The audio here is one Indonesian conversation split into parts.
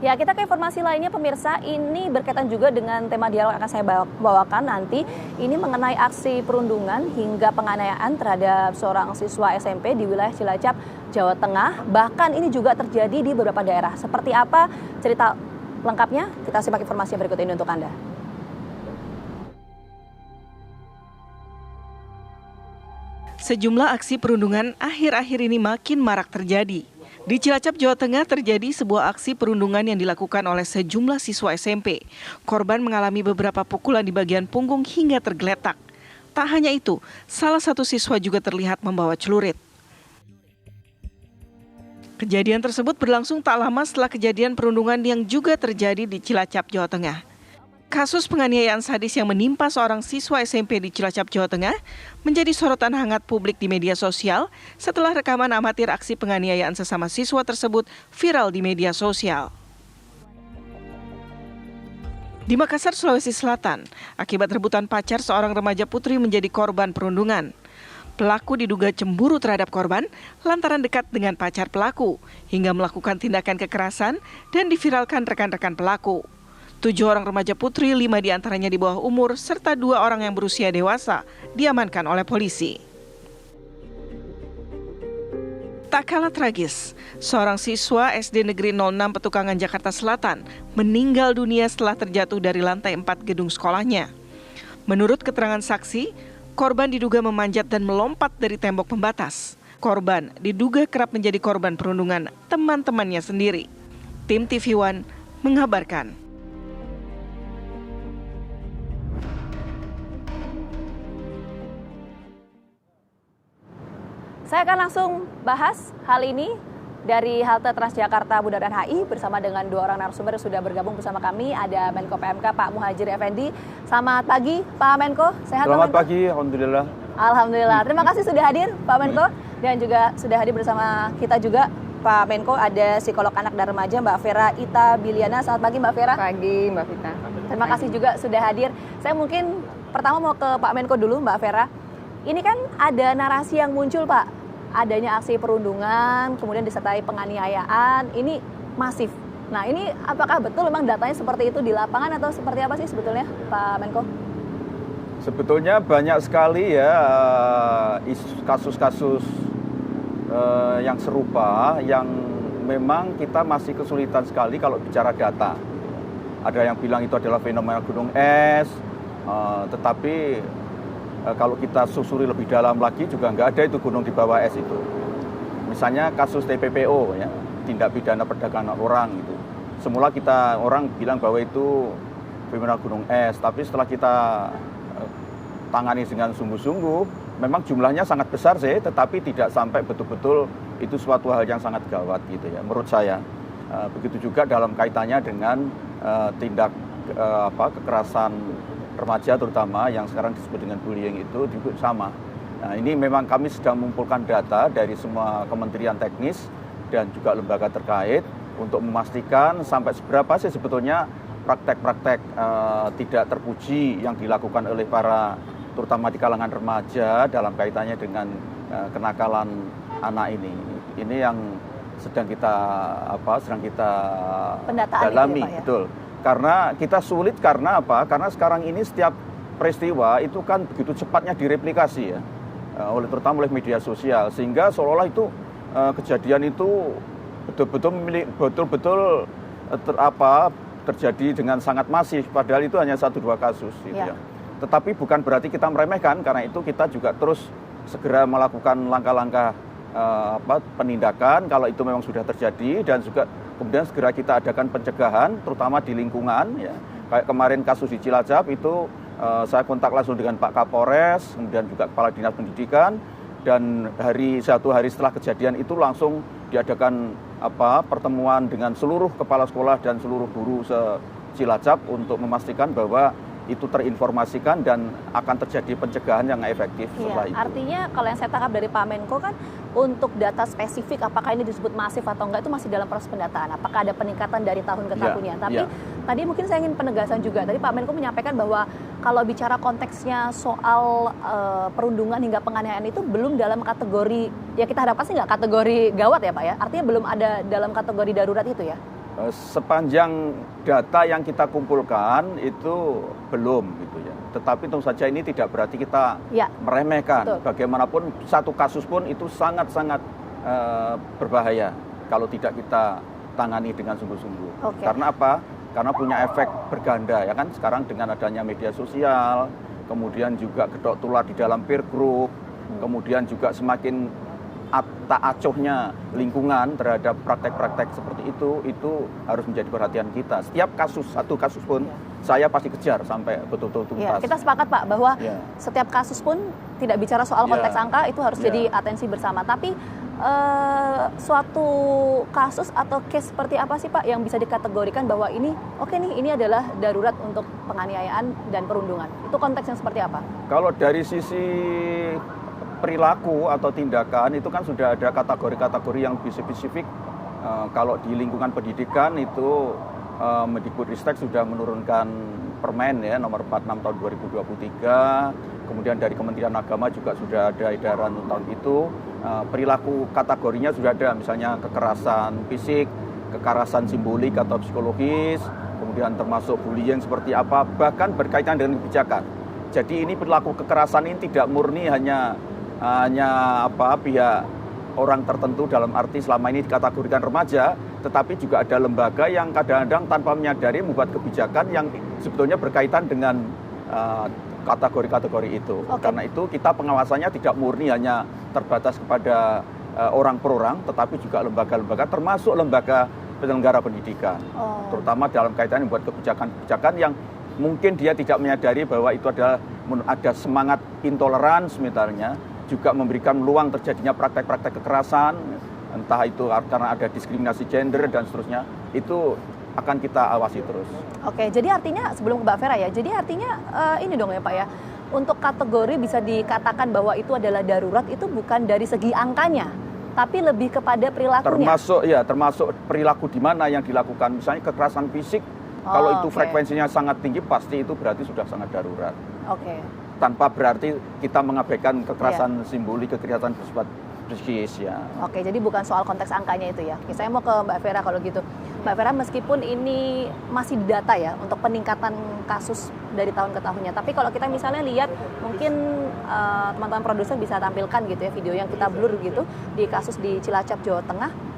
Ya, kita ke informasi lainnya pemirsa, ini berkaitan juga dengan tema dialog yang akan saya bawakan nanti. Ini mengenai aksi perundungan hingga penganiayaan terhadap seorang siswa SMP di wilayah Cilacap, Jawa Tengah. Bahkan ini juga terjadi di beberapa daerah. Seperti apa cerita lengkapnya? Kita simak informasi berikut ini untuk Anda. Sejumlah aksi perundungan akhir-akhir ini makin marak terjadi. Di Cilacap, Jawa Tengah terjadi sebuah aksi perundungan yang dilakukan oleh sejumlah siswa SMP. Korban mengalami beberapa pukulan di bagian punggung hingga tergeletak. Tak hanya itu, salah satu siswa juga terlihat membawa celurit. Kejadian tersebut berlangsung tak lama setelah kejadian perundungan yang juga terjadi di Cilacap, Jawa Tengah. Kasus penganiayaan sadis yang menimpa seorang siswa SMP di Cilacap, Jawa Tengah menjadi sorotan hangat publik di media sosial setelah rekaman amatir aksi penganiayaan sesama siswa tersebut viral di media sosial. Di Makassar, Sulawesi Selatan, akibat rebutan pacar seorang remaja putri menjadi korban perundungan. Pelaku diduga cemburu terhadap korban lantaran dekat dengan pacar pelaku hingga melakukan tindakan kekerasan dan diviralkan rekan-rekan pelaku. 7 orang remaja putri, 5 diantaranya di bawah umur, serta 2 orang yang berusia dewasa, diamankan oleh polisi. Tak kalah tragis, seorang siswa SD Negeri 06 Petukangan, Jakarta Selatan, meninggal dunia setelah terjatuh dari lantai 4 gedung sekolahnya. Menurut keterangan saksi, korban diduga memanjat dan melompat dari tembok pembatas. Korban diduga kerap menjadi korban perundungan teman-temannya sendiri. Tim TV One mengabarkan. Saya akan langsung bahas hal ini dari halte Transjakarta Bundaran HI bersama dengan 2 orang narasumber yang sudah bergabung bersama kami. Ada Menko PMK Pak Muhadjir Effendi. Selamat pagi Pak Menko, sehat Pak Menko? Selamat pagi, Alhamdulillah. Alhamdulillah, terima kasih sudah hadir Pak Menko. Dan juga sudah hadir bersama kita juga Pak Menko, ada psikolog anak dan remaja Mbak Vera Ita Biliana. Selamat pagi Mbak Vera. Pagi Mbak Vita. Terima kasih juga sudah hadir. Saya mungkin pertama mau ke Pak Menko dulu Mbak Vera. Ini kan ada narasi yang muncul Pak, adanya aksi perundungan, kemudian disertai penganiayaan, ini masif. Nah ini apakah betul memang datanya seperti itu di lapangan atau seperti apa sih sebetulnya Pak Menko? Sebetulnya banyak sekali ya kasus-kasus yang serupa yang memang kita masih kesulitan sekali kalau bicara data. Ada yang bilang itu adalah fenomena gunung es, tetapi kalau kita susuri lebih dalam lagi juga nggak ada itu gunung di bawah es itu. Misalnya kasus TPPO, ya, tindak pidana perdagangan orang itu. Semula orang bilang bahwa itu fenomena gunung es, tapi setelah kita tangani dengan sungguh-sungguh, memang jumlahnya sangat besar sih, tetapi tidak sampai betul-betul itu suatu hal yang sangat gawat gitu ya, menurut saya. Begitu juga dalam kaitannya dengan tindak kekerasan remaja terutama yang sekarang disebut dengan bullying itu juga sama. Nah, ini memang kami sedang mengumpulkan data dari semua kementerian teknis dan juga lembaga terkait untuk memastikan sampai seberapa sih sebetulnya praktek-praktek tidak terpuji yang dilakukan oleh para terutama di kalangan remaja dalam kaitannya dengan kenakalan anak ini. Ini yang sedang kita dalami, itu ya, Pak, ya? Betul. Karena kita sulit karena apa? Karena sekarang ini setiap peristiwa itu kan begitu cepatnya direplikasi ya, terutama oleh media sosial, sehingga seolah-olah itu kejadian itu betul-betul terjadi dengan sangat masif, padahal itu hanya 1-2 kasus gitu ya. Tetapi bukan berarti kita meremehkan, karena itu kita juga terus segera melakukan langkah-langkah penindakan kalau itu memang sudah terjadi, dan juga kemudian segera kita adakan pencegahan terutama di lingkungan ya. Kayak kemarin kasus di Cilacap itu saya kontak langsung dengan Pak Kapolres, kemudian juga Kepala Dinas Pendidikan, dan 1 hari setelah kejadian itu langsung diadakan pertemuan dengan seluruh kepala sekolah dan seluruh guru se-Cilacap untuk memastikan bahwa itu terinformasikan dan akan terjadi pencegahan yang efektif setelah itu. Artinya kalau yang saya tangkap dari Pak Menko kan untuk data spesifik apakah ini disebut masif atau enggak itu masih dalam proses pendataan. Apakah ada peningkatan dari tahun ke tahunnya. Tapi tadi mungkin saya ingin penegasan juga. Tadi Pak Menko menyampaikan bahwa kalau bicara konteksnya soal perundungan hingga penganiayaan itu belum dalam kategori, ya kita harapkan sih nggak kategori gawat ya Pak ya. Artinya belum ada dalam kategori darurat itu ya. Sepanjang data yang kita kumpulkan itu belum gitu ya. Tetapi tentu saja ini tidak berarti kita meremehkan. Betul. Bagaimanapun satu kasus pun itu sangat-sangat berbahaya kalau tidak kita tangani dengan sungguh-sungguh. Karena apa? Karena punya efek berganda ya kan. Sekarang dengan adanya media sosial, kemudian juga gedok tular di dalam peer group, kemudian juga semakin tak acuhnya lingkungan terhadap praktek-praktek seperti itu harus menjadi perhatian kita. Setiap kasus, satu kasus pun saya pasti kejar sampai betul-betul tuntas. Kita sepakat Pak bahwa setiap kasus pun tidak bicara soal konteks angka, itu harus jadi atensi bersama. Tapi suatu kasus atau case seperti apa sih Pak yang bisa dikategorikan bahwa ini ini adalah darurat untuk penganiayaan dan perundungan? Itu konteksnya seperti apa? Kalau dari sisi perilaku atau tindakan itu kan sudah ada kategori-kategori yang lebih spesifik. Kalau di lingkungan pendidikan itu Mendikbudristek sudah menurunkan Permen ya nomor 46 tahun 2023. Kemudian dari Kementerian Agama juga sudah ada edaran tahun itu. Perilaku kategorinya sudah ada, misalnya kekerasan fisik, kekerasan simbolik atau psikologis, kemudian termasuk bullying seperti apa, bahkan berkaitan dengan kebijakan. Jadi ini perilaku kekerasan ini tidak murni hanya pihak orang tertentu dalam arti selama ini dikategorikan remaja, tetapi juga ada lembaga yang kadang-kadang tanpa menyadari membuat kebijakan yang sebetulnya berkaitan dengan kategori-kategori itu. Karena itu kita pengawasannya tidak murni hanya terbatas kepada orang per orang, tetapi juga lembaga-lembaga termasuk lembaga penyelenggara pendidikan. Terutama dalam kaitan membuat kebijakan-kebijakan yang mungkin dia tidak menyadari bahwa itu ada semangat intoleransi misalnya, juga memberikan peluang terjadinya praktek-praktek kekerasan, entah itu karena ada diskriminasi gender dan seterusnya, itu akan kita awasi terus. Jadi artinya sebelum ke Mbak Vera ya, jadi artinya ini dong ya Pak ya, untuk kategori bisa dikatakan bahwa itu adalah darurat itu bukan dari segi angkanya, tapi lebih kepada perilakunya. Termasuk perilaku di mana yang dilakukan, misalnya kekerasan fisik, kalau itu frekuensinya sangat tinggi pasti itu berarti sudah sangat darurat. Tanpa berarti kita mengabaikan kekerasan simbolik, kekerasan bersifat psikis ya. Jadi bukan soal konteks angkanya itu ya. Saya mau ke Mbak Vera kalau gitu. Mbak Vera, meskipun ini masih data ya untuk peningkatan kasus dari tahun ke tahunnya, tapi kalau kita misalnya lihat mungkin teman-teman produser bisa tampilkan gitu ya video yang kita blur gitu di kasus di Cilacap, Jawa Tengah.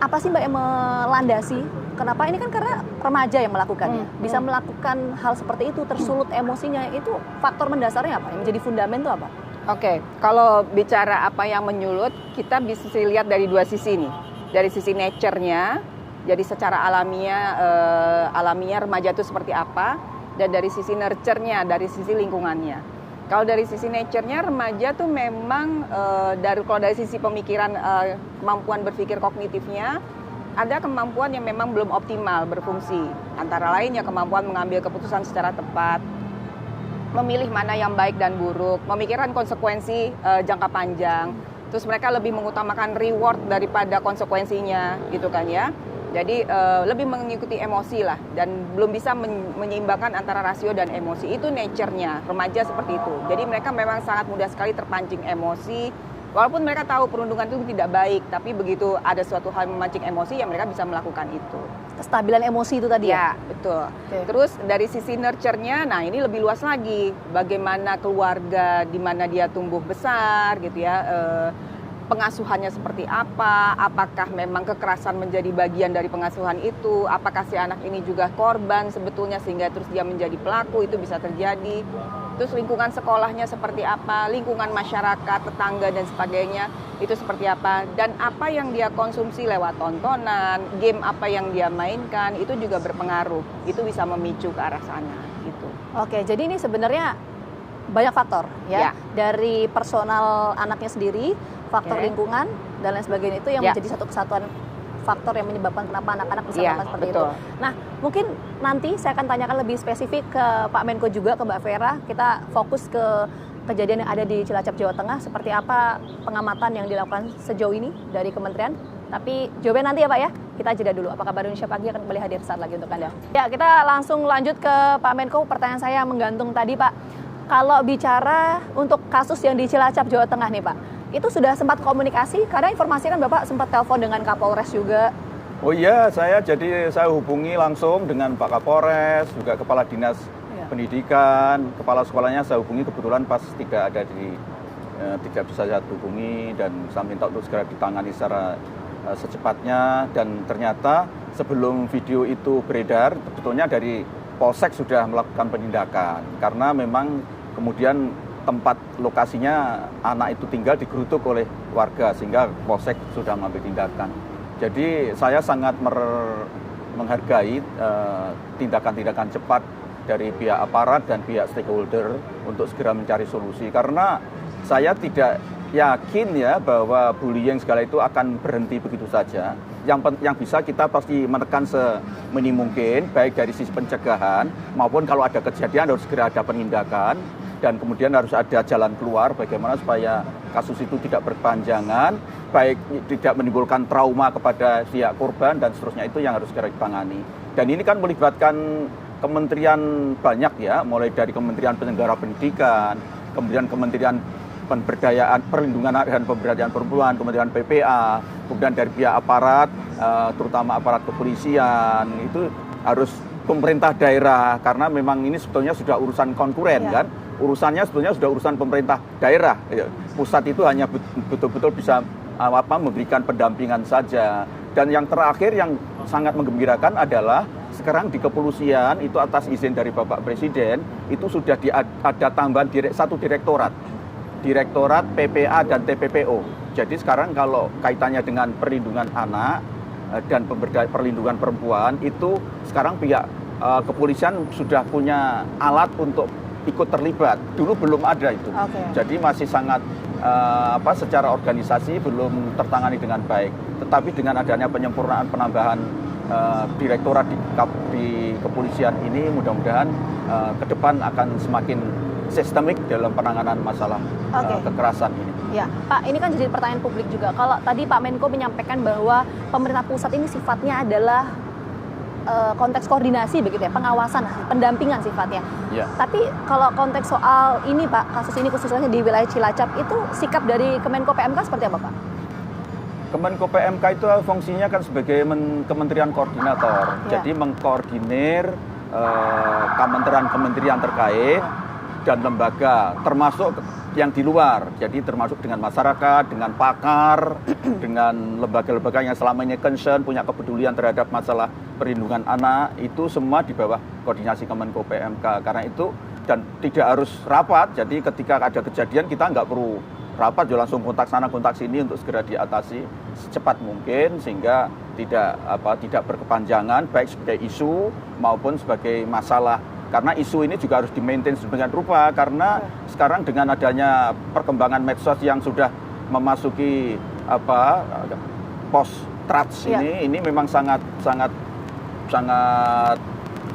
Apa sih Mbak yang melandasi? Kenapa? Ini kan karena remaja yang melakukannya. Bisa melakukan hal seperti itu, tersulut emosinya. Itu faktor mendasarnya apa? Yang menjadi fundament itu apa? Kalau bicara apa yang menyulut, kita bisa lihat dari dua sisi nih. Dari sisi nature-nya, jadi secara alamiah remaja itu seperti apa, dan dari sisi nurture-nya, dari sisi lingkungannya. Kalau dari sisi nature-nya, remaja tuh memang kalau dari sisi pemikiran, kemampuan berpikir kognitifnya, ada kemampuan yang memang belum optimal berfungsi. Antara lain ya kemampuan mengambil keputusan secara tepat, memilih mana yang baik dan buruk, memikirkan konsekuensi jangka panjang. Terus mereka lebih mengutamakan reward daripada konsekuensinya gitu kan ya. Jadi lebih mengikuti emosi lah dan belum bisa menyeimbangkan antara rasio dan emosi. Itu nature-nya, remaja seperti itu. Jadi mereka memang sangat mudah sekali terpancing emosi. Walaupun mereka tahu perundungan itu tidak baik, tapi begitu ada suatu hal memancing emosi, ya mereka bisa melakukan itu. Kestabilan emosi itu tadi ya? Betul. Terus dari sisi nurture-nya, nah ini lebih luas lagi. Bagaimana keluarga, di mana dia tumbuh besar gitu ya, pengasuhannya seperti apa, apakah memang kekerasan menjadi bagian dari pengasuhan itu, apakah si anak ini juga korban sebetulnya sehingga terus dia menjadi pelaku, itu bisa terjadi. Terus lingkungan sekolahnya seperti apa, lingkungan masyarakat, tetangga dan sebagainya itu seperti apa, dan apa yang dia konsumsi lewat tontonan, game apa yang dia mainkan itu juga berpengaruh, itu bisa memicu ke arah sana gitu. Jadi ini sebenarnya banyak faktor ya, dari personal anaknya sendiri, faktor lingkungan dan lain sebagainya, itu yang menjadi satu kesatuan faktor yang menyebabkan kenapa anak-anak bisa melakukan seperti itu. Nah, mungkin nanti saya akan tanyakan lebih spesifik ke Pak Menko juga, ke Mbak Vera. Kita fokus ke kejadian yang ada di Cilacap, Jawa Tengah. Seperti apa pengamatan yang dilakukan sejauh ini dari kementerian. Tapi jawabannya nanti ya Pak ya. Kita jeda dulu. Apa kabar Indonesia Pagi akan kembali hadir saat lagi untuk Anda. Ya, kita langsung lanjut ke Pak Menko. Pertanyaan saya menggantung tadi Pak. Kalau bicara untuk kasus yang di Cilacap, Jawa Tengah nih Pak, itu sudah sempat komunikasi? Karena informasi kan Bapak sempat telepon dengan Kapolres juga Oh iya, saya hubungi langsung dengan Pak Kapolres, juga Kepala Dinas Pendidikan, Kepala sekolahnya saya hubungi, kebetulan pas tidak bisa saya hubungi, dan saya minta untuk segera ditangani secara secepatnya. Dan ternyata sebelum video itu beredar, sebetulnya dari Polsek sudah melakukan penindakan, karena memang kemudian tempat lokasinya anak itu tinggal digeruduk oleh warga, sehingga Polsek sudah mengambil tindakan. Jadi saya sangat menghargai tindakan-tindakan cepat dari pihak aparat dan pihak stakeholder untuk segera mencari solusi. Karena saya tidak yakin ya bahwa bullying segala itu akan berhenti begitu saja. Yang bisa kita pasti menekan seminim mungkin, baik dari sisi pencegahan maupun kalau ada kejadian harus segera ada penindakan. Dan kemudian harus ada jalan keluar bagaimana supaya kasus itu tidak berkepanjangan, baik tidak menimbulkan trauma kepada pihak korban dan seterusnya, itu yang harus segera ditangani. Dan ini kan melibatkan kementerian banyak ya, mulai dari Kementerian Penyelenggara Pendidikan, kemudian Kementerian Pemberdayaan Perlindungan dan Pemberdayaan Perempuan, Kementerian PPA, kemudian dari pihak aparat, terutama aparat kepolisian, itu harus pemerintah daerah, karena memang ini sebetulnya sudah urusan konkuren kan. Urusannya sebetulnya sudah urusan pemerintah daerah. Pusat itu hanya betul-betul bisa memberikan pendampingan saja. Dan yang terakhir yang sangat menggembirakan adalah sekarang di kepolisian itu atas izin dari Bapak Presiden itu sudah ada tambahan satu direktorat PPA dan TPPO. Jadi sekarang kalau kaitannya dengan perlindungan anak dan perlindungan perempuan itu sekarang pihak kepolisian sudah punya alat untuk ikut terlibat. Dulu belum ada itu. Jadi masih sangat secara organisasi belum tertangani dengan baik. Tetapi dengan adanya penyempurnaan penambahan direktorat di kepolisian ini, mudah-mudahan ke depan akan semakin sistemik dalam penanganan masalah kekerasan ini. Ya, Pak, ini kan jadi pertanyaan publik juga. Kalau tadi Pak Menko menyampaikan bahwa pemerintah pusat ini sifatnya adalah konteks koordinasi begitu ya, pengawasan, pendampingan sifatnya. Ya. Tapi kalau konteks soal ini Pak, kasus ini khususnya di wilayah Cilacap, itu sikap dari Kemenko PMK seperti apa Pak? Kemenko PMK itu fungsinya kan sebagai kementerian koordinator. Jadi mengkoordinir kementerian-kementerian terkait dan lembaga, termasuk yang di luar. Jadi termasuk dengan masyarakat, dengan pakar, dengan lembaga-lembaga yang selama ini concern, punya kepedulian terhadap masalah perlindungan anak, itu semua di bawah koordinasi Kemenko PMK. Karena itu, dan tidak harus rapat, jadi ketika ada kejadian kita nggak perlu rapat, langsung kontak sana kontak sini untuk segera diatasi secepat mungkin, sehingga tidak berkepanjangan, baik sebagai isu maupun sebagai masalah. Karena isu ini juga harus di-maintain sedemikian rupa, karena sekarang dengan adanya perkembangan medsos yang sudah memasuki post-trust ini memang sangat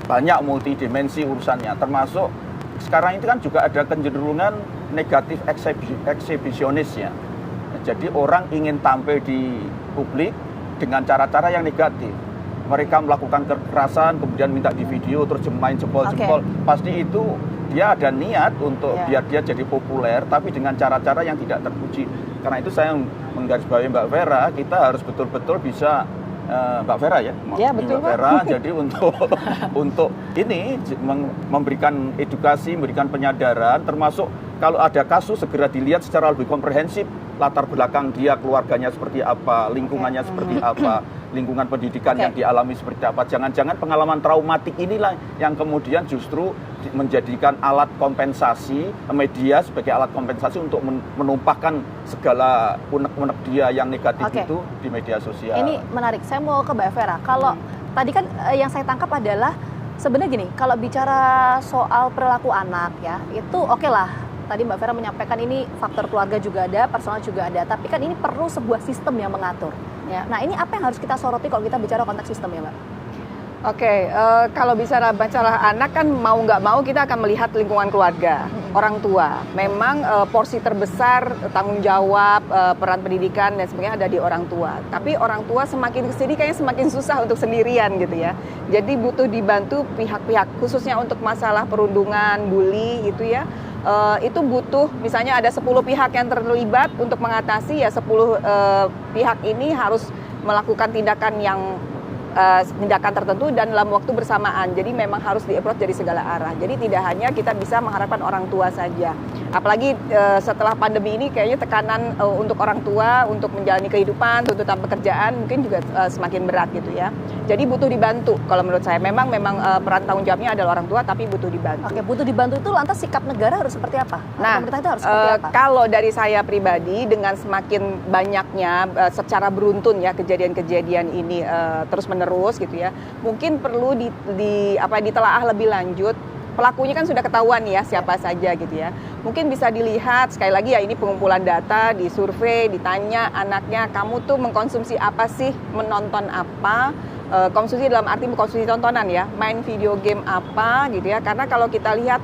banyak multidimensi urusannya, termasuk sekarang itu kan juga ada kecenderungan negatif eksibisionis ya. Jadi orang ingin tampil di publik dengan cara-cara yang negatif. Mereka melakukan kekerasan, kemudian minta di video, terus main jempol-jempol. Pasti itu dia ada niat untuk biar dia jadi populer, tapi dengan cara-cara yang tidak terpuji. Karena itu saya menggarisbawahi Mbak Vera, kita harus betul-betul bisa, Mbak Vera ya? Ya, betul, Mbak Vera, jadi untuk ini memberikan edukasi, memberikan penyadaran, termasuk kalau ada kasus segera dilihat secara lebih komprehensif, latar belakang dia, keluarganya seperti apa, lingkungannya seperti apa, lingkungan pendidikan yang dialami seperti apa. Jangan-jangan pengalaman traumatik inilah yang kemudian justru menjadikan alat kompensasi, media sebagai alat kompensasi untuk menumpahkan segala unek-unek dia yang negatif itu di media sosial. Ini menarik, saya mau ke Mbak Vera. Kalau tadi kan yang saya tangkap adalah sebenarnya gini, kalau bicara soal perilaku anak ya, itu oke lah. Tadi Mbak Vera menyampaikan ini faktor keluarga juga ada, personal juga ada, tapi kan ini perlu sebuah sistem yang mengatur. Ya. Nah, ini apa yang harus kita soroti kalau kita bicara konteks sistem ya, Mbak? Kalau bicara masalah anak kan mau nggak mau kita akan melihat lingkungan keluarga, orang tua. Memang porsi terbesar tanggung jawab, peran pendidikan dan sebagainya ada di orang tua. Tapi orang tua semakin kesini kayaknya semakin susah untuk sendirian gitu ya. Jadi butuh dibantu pihak-pihak, khususnya untuk masalah perundungan, bully gitu ya. Itu butuh misalnya ada 10 pihak yang terlibat untuk mengatasi ya 10 pihak ini harus melakukan tindakan yang tindakan tertentu dan dalam waktu bersamaan. Jadi memang harus di-approach dari segala arah. Jadi tidak hanya kita bisa mengharapkan orang tua saja. Apalagi setelah pandemi ini kayaknya tekanan untuk orang tua untuk menjalani kehidupan, tuntutan pekerjaan mungkin juga semakin berat gitu ya. Jadi butuh dibantu kalau menurut saya. Memang peran tanggung jawabnya adalah orang tua, tapi butuh dibantu. Oke, butuh dibantu itu lantas sikap negara harus seperti apa? Nah, pemerintah itu harus seperti apa? Kalau dari saya pribadi, dengan semakin banyaknya secara beruntun ya kejadian-kejadian ini terus-menerus gitu ya, mungkin perlu ditelaah lebih lanjut. Pelakunya kan sudah ketahuan ya siapa saja gitu ya. Mungkin bisa dilihat sekali lagi ya, ini pengumpulan data, disurvei, ditanya anaknya, kamu tuh mengkonsumsi apa sih, menonton apa, konsumsi dalam arti mengkonsumsi tontonan ya, main video game apa gitu ya. Karena kalau kita lihat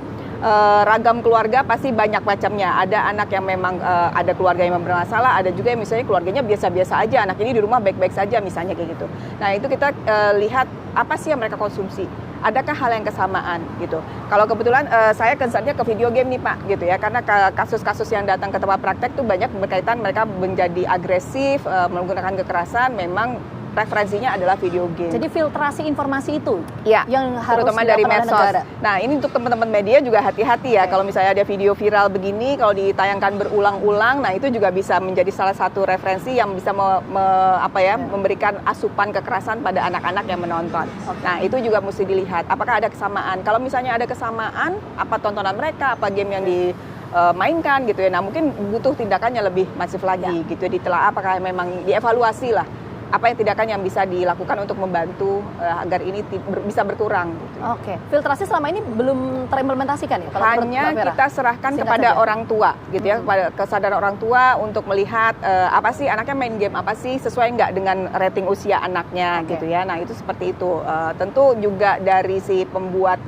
ragam keluarga pasti banyak macamnya. Ada anak yang memang ada keluarga yang bermasalah, ada juga yang misalnya keluarganya biasa-biasa aja, anak ini di rumah baik-baik saja misalnya kayak gitu. Nah itu kita lihat apa sih yang mereka konsumsi. Adakah hal yang kesamaan gitu? Kalau kebetulan saya concernnya ke video game nih Pak gitu ya, karena kasus-kasus yang datang ke tempat praktek tuh banyak berkaitan mereka menjadi agresif, menggunakan kekerasan, memang referensinya adalah video game. Jadi filtrasi informasi itu ya, yang harus terutama dari dilakukan oleh medsos. negara. Nah ini untuk teman-teman media juga hati-hati ya. Kalau misalnya ada video viral begini, kalau ditayangkan berulang-ulang, nah itu juga bisa menjadi salah satu referensi yang bisa memberikan asupan kekerasan pada anak-anak yang menonton. Nah itu juga mesti dilihat. Apakah ada kesamaan? Kalau misalnya ada kesamaan, apa tontonan mereka, apa game yang dimainkan gitu ya. Nah mungkin butuh tindakannya lebih masif lagi gitu. Ditelaah apakah memang dievaluasi lah. Apa yang tindakan yang bisa dilakukan untuk membantu agar ini bisa berkurang gitu. Oke, filtrasi selama ini belum terimplementasikan ya? Hanya kita serahkan kepada orang tua gitu ya, kepada kesadaran orang tua untuk melihat apa sih anaknya main game apa sih, sesuai nggak dengan rating usia anaknya gitu ya. Nah itu seperti itu. Tentu juga dari si pembuat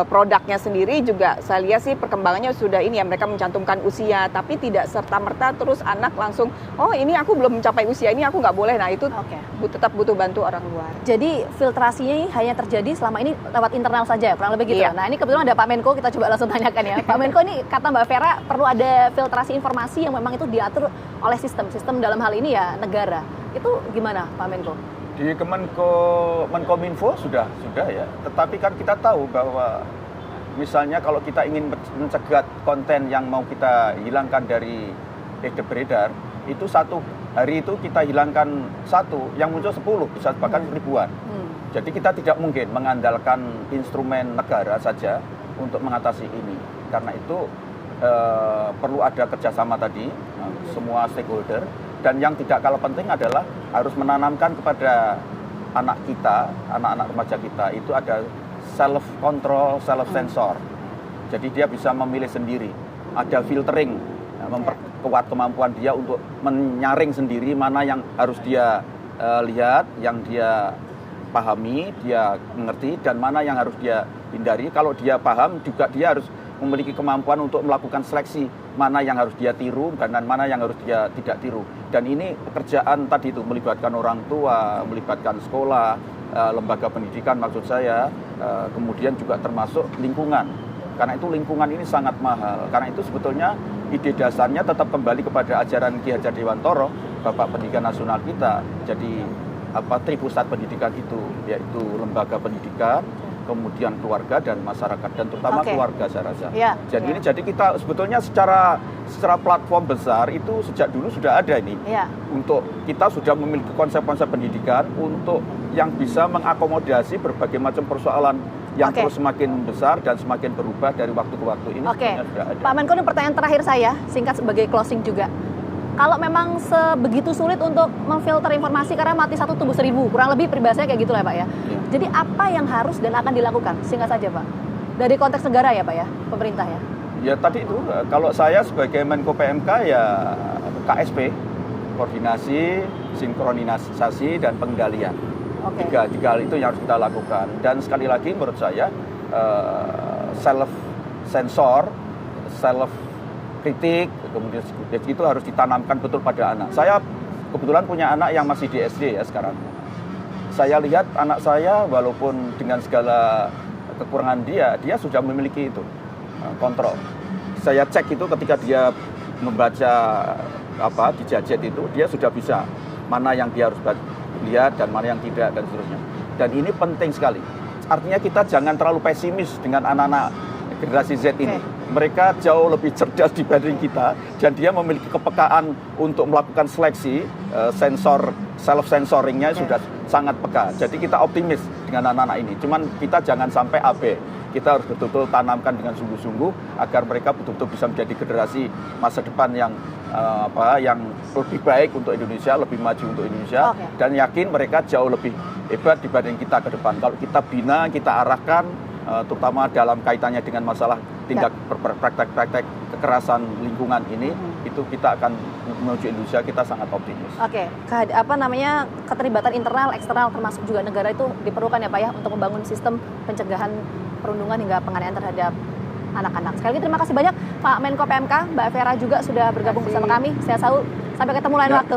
produknya sendiri juga saya lihat sih perkembangannya sudah ini ya, mereka mencantumkan usia, tapi tidak serta-merta terus anak langsung oh ini aku belum mencapai usia ini aku nggak boleh. Nah itu tetap butuh bantu orang luar. Jadi filtrasinya ini hanya terjadi selama ini lewat internal saja ya, kurang lebih gitu. Iya. Nah ini kebetulan ada Pak Menko, kita coba langsung tanyakan ya. Pak Menko, ini kata Mbak Vera perlu ada filtrasi informasi yang memang itu diatur oleh sistem dalam hal ini ya negara. Itu gimana Pak Menko? Di Menkominfo sudah ya, tetapi kan kita tahu bahwa misalnya kalau kita ingin mencegat konten yang mau kita hilangkan dari beredar, itu satu hari itu kita hilangkan satu, yang muncul 10, bisa bahkan ribuan. Jadi kita tidak mungkin mengandalkan instrumen negara saja untuk mengatasi ini. Karena itu perlu ada kerjasama tadi, semua stakeholder. Dan yang tidak kalah penting adalah harus menanamkan kepada anak kita, anak-anak remaja kita, itu ada self-control, self-sensor. Jadi dia bisa memilih sendiri. Ada filtering, memperkuat kemampuan dia untuk menyaring sendiri mana yang harus dia lihat, yang dia pahami, dia mengerti, dan mana yang harus dia hindari. Kalau dia paham, juga dia harus memiliki kemampuan untuk melakukan seleksi mana yang harus dia tiru dan mana yang harus dia tidak tiru. Dan ini pekerjaan tadi itu melibatkan orang tua, melibatkan sekolah, lembaga pendidikan maksud saya, kemudian juga termasuk lingkungan. Karena itu lingkungan ini sangat mahal. Karena itu sebetulnya ide dasarnya tetap kembali kepada ajaran Ki Hajar Dewantara, Bapak Pendidikan Nasional kita. Jadi tripusat pendidikan itu, yaitu lembaga pendidikan, kemudian keluarga dan masyarakat, dan terutama keluarga saya rasa. Jadi kita sebetulnya secara platform besar itu sejak dulu sudah ada ini. Untuk kita sudah memiliki konsep-konsep pendidikan untuk yang bisa mengakomodasi berbagai macam persoalan yang terus semakin besar dan semakin berubah dari waktu ke waktu. Ini sudah ada. Pak Menko, ini pertanyaan terakhir saya, singkat sebagai closing juga. Kalau memang sebegitu sulit untuk memfilter informasi karena mati satu tumbuh 1000, kurang lebih peribahasanya kayak gitu lah Pak ya. Jadi apa yang harus dan akan dilakukan? Singkat saja Pak. Dari konteks negara ya Pak ya, pemerintah ya. Ya tadi itu, kalau saya sebagai Menko PMK ya KSP, koordinasi, sinkronisasi, dan pengendalian. Tiga hal itu yang harus kita lakukan. Dan sekali lagi menurut saya self-sensor, self-kritik, kemudian itu harus ditanamkan betul pada anak. Saya kebetulan punya anak yang masih di SD ya sekarang. Saya lihat anak saya walaupun dengan segala kekurangan dia sudah memiliki itu kontrol. Saya cek itu ketika dia membaca di gadget itu, dia sudah bisa mana yang dia harus lihat dan mana yang tidak dan seterusnya. Dan ini penting sekali. Artinya kita jangan terlalu pesimis dengan anak-anak generasi Z ini. Mereka jauh lebih cerdas dibanding kita dan dia memiliki kepekaan untuk melakukan seleksi, sensor self-sensoringnya sudah sangat peka. Jadi kita optimis dengan anak-anak ini. Cuman kita jangan sampai AB. Kita harus betul-betul tanamkan dengan sungguh-sungguh agar mereka betul-betul bisa menjadi generasi masa depan yang yang lebih baik untuk Indonesia, lebih maju untuk Indonesia, dan yakin mereka jauh lebih hebat dibanding kita ke depan. Kalau kita bina, kita arahkan, terutama dalam kaitannya dengan masalah tindak praktek-praktek kekerasan lingkungan ini, itu kita akan menuju Indonesia, kita sangat optimis. Keterlibatan internal, eksternal, termasuk juga negara itu diperlukan ya Pak ya untuk membangun sistem pencegahan perundungan hingga penganiayaan terhadap anak-anak. Sekali lagi terima kasih banyak Pak Menko PMK, Mbak Vera juga sudah bergabung bersama kami. Saya Saul, sampai ketemu lain waktu.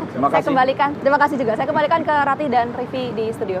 Terima kasih juga. Saya kembalikan ke Ratih dan Rivi di studio.